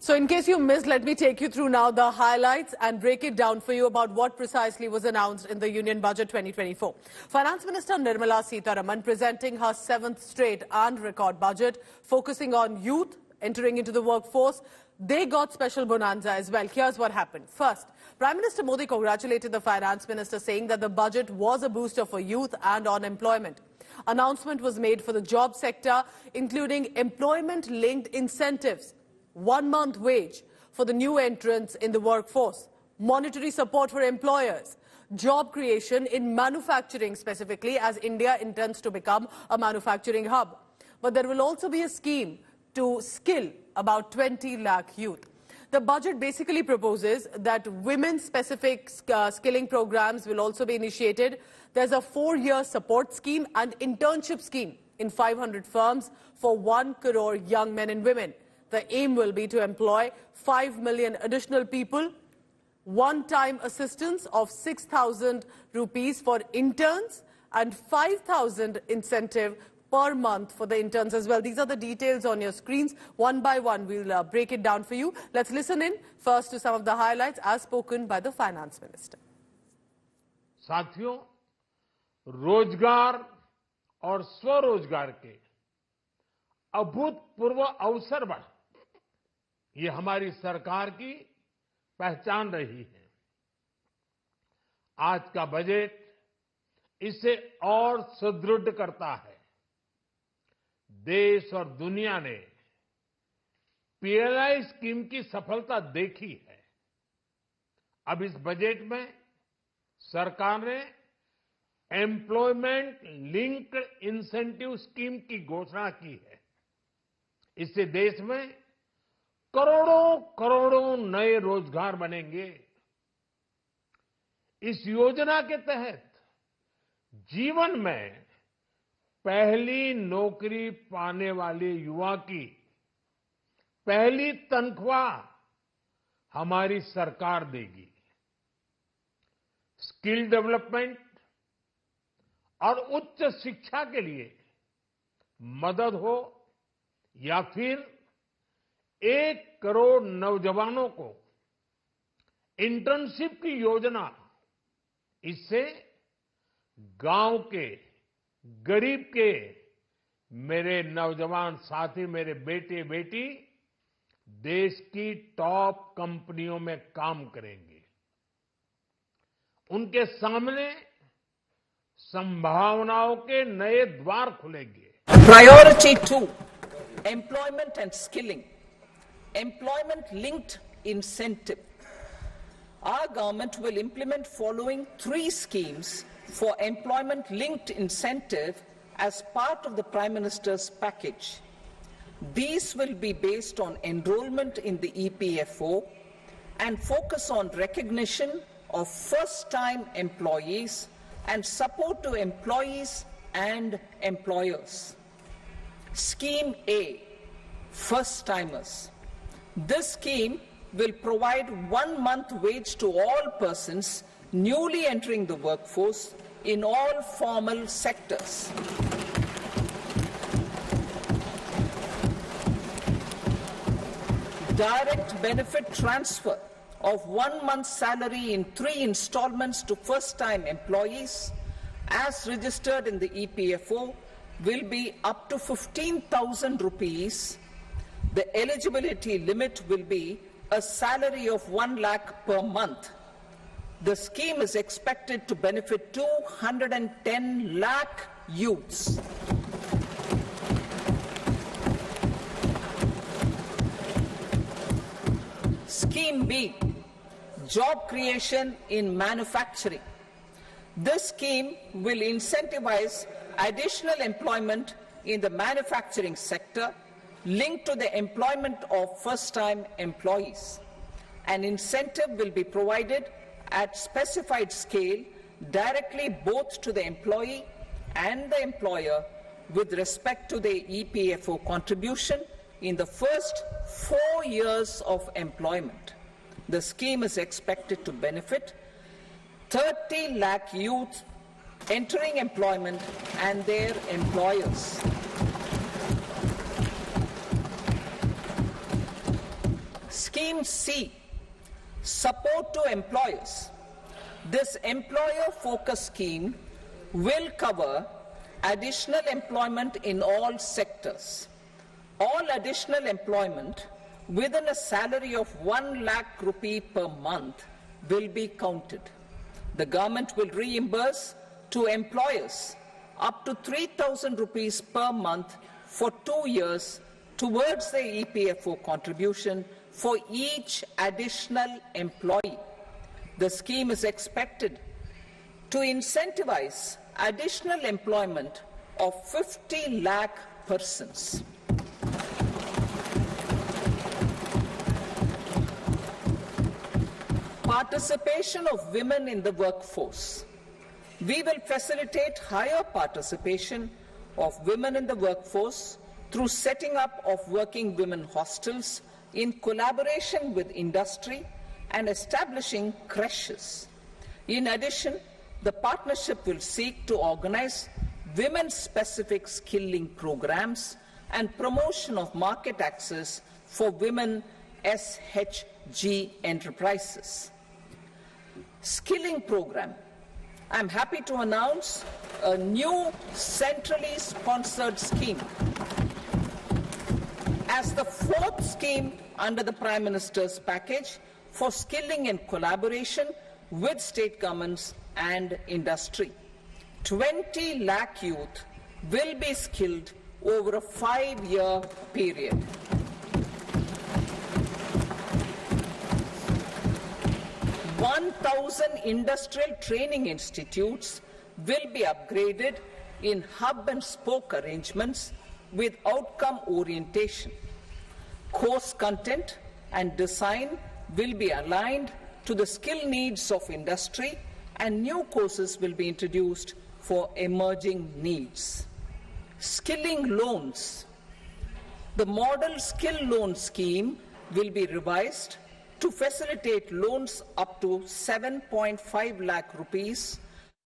So in case you missed, let me take you through now the highlights and break it down for you about what precisely was announced in the Union Budget 2024. Finance Minister Nirmala Sitharaman presenting her 7th straight and record budget, focusing on youth entering into the workforce. They got special bonanza as well. Here's what happened. First, Prime Minister Modi congratulated the Finance Minister, saying that the budget was a booster for youth and on employment. Announcement was made for the job sector, including employment-linked incentives, 1 month wage for the new entrants in the workforce, monetary support for employers, job creation in manufacturing specifically, as India intends to become a manufacturing hub. But there will also be a scheme to skill about 20 lakh youth. The budget basically proposes that women-specific skilling programs will also be initiated. There's a 4-year support scheme and internship scheme in 500 firms for 1 crore young men and women. The aim will be to employ 5 million additional people, one-time assistance of 6,000 rupees for interns and 5,000 incentive per month for the interns as well. These are the details on your screens. One by one, we'll break it down for you. Let's listen in first to some of the highlights as spoken by the Finance Minister. साथियों, रोजगार और स्वरोजगार के अभूतपूर्व अवसर बढ़ ये हमारी सरकार की पहचान रही है। आज का बजट इसे और सुदृढ़ करता है। देश और दुनिया ने पीएलआई स्कीम की सफलता देखी है। अब इस बजट में सरकार ने एम्प्लॉयमेंट लिंक्ड इंसेंटिव स्कीम की घोषणा की है। इससे देश में करोड़ों करोड़ों नए रोजगार बनेंगे। इस योजना के तहत जीवन में पहली नौकरी पाने वाले युवा की पहली तनख्वाह हमारी सरकार देगी। स्किल डेवलपमेंट और उच्च शिक्षा के लिए मदद हो या फिर 1 करोड़ नौजवानों को इंटर्नशिप की योजना, इससे गांव के गरीब के मेरे नौजवान साथी, मेरे बेटे बेटी देश की टॉप कंपनियों में काम करेंगे। उनके सामने संभावनाओं के नए द्वार खुलेंगे। Priority 2, employment and skilling. Employment linked incentive. Our government will implement following 3 schemes for employment linked incentive as part of the Prime Minister's package. These will be based on enrollment in the EPFO and focus on recognition of first-time employees and support to employees and employers. Scheme A, first-timers. This scheme will provide 1 month wage to all persons newly entering the workforce in all formal sectors. Direct benefit transfer of 1 month's salary in 3 installments to first-time employees as registered in the EPFO will be up to 15,000 rupees. The eligibility limit will be a salary of 1 lakh per month. The scheme is expected to benefit 210 lakh youths. Scheme B, job creation in manufacturing. This scheme will incentivize additional employment in the manufacturing sector linked to the employment of first-time employees. An incentive will be provided at specified scale directly both to the employee and the employer with respect to the EPFO contribution in the first 4 years of employment. The scheme is expected to benefit 30 lakh youth entering employment and their employers. Scheme C, support to employers. This employer-focused scheme will cover additional employment in all sectors. All additional employment within a salary of 1 lakh rupee per month will be counted. The government will reimburse to employers up to 3,000 rupees per month for 2 years towards the EPFO contribution for each additional employee. The scheme is expected to incentivize additional employment of 50 lakh persons. Participation of women in the workforce. We will facilitate higher participation of women in the workforce through setting up of working women hostels in collaboration with industry and establishing creches. In addition, the partnership will seek to organize women-specific skilling programs and promotion of market access for women SHG enterprises. Skilling program. I'm happy to announce a new centrally sponsored scheme as the 4th scheme under the Prime Minister's package for skilling in collaboration with state governments and industry. 20 lakh youth will be skilled over a 5-year period. 1,000 industrial training institutes will be upgraded in hub and spoke arrangements with outcome orientation. Course content and design will be aligned to the skill needs of industry, and new courses will be introduced for emerging needs. Skilling loans. The model skill loan scheme will be revised to facilitate loans up to 7.5 lakh rupees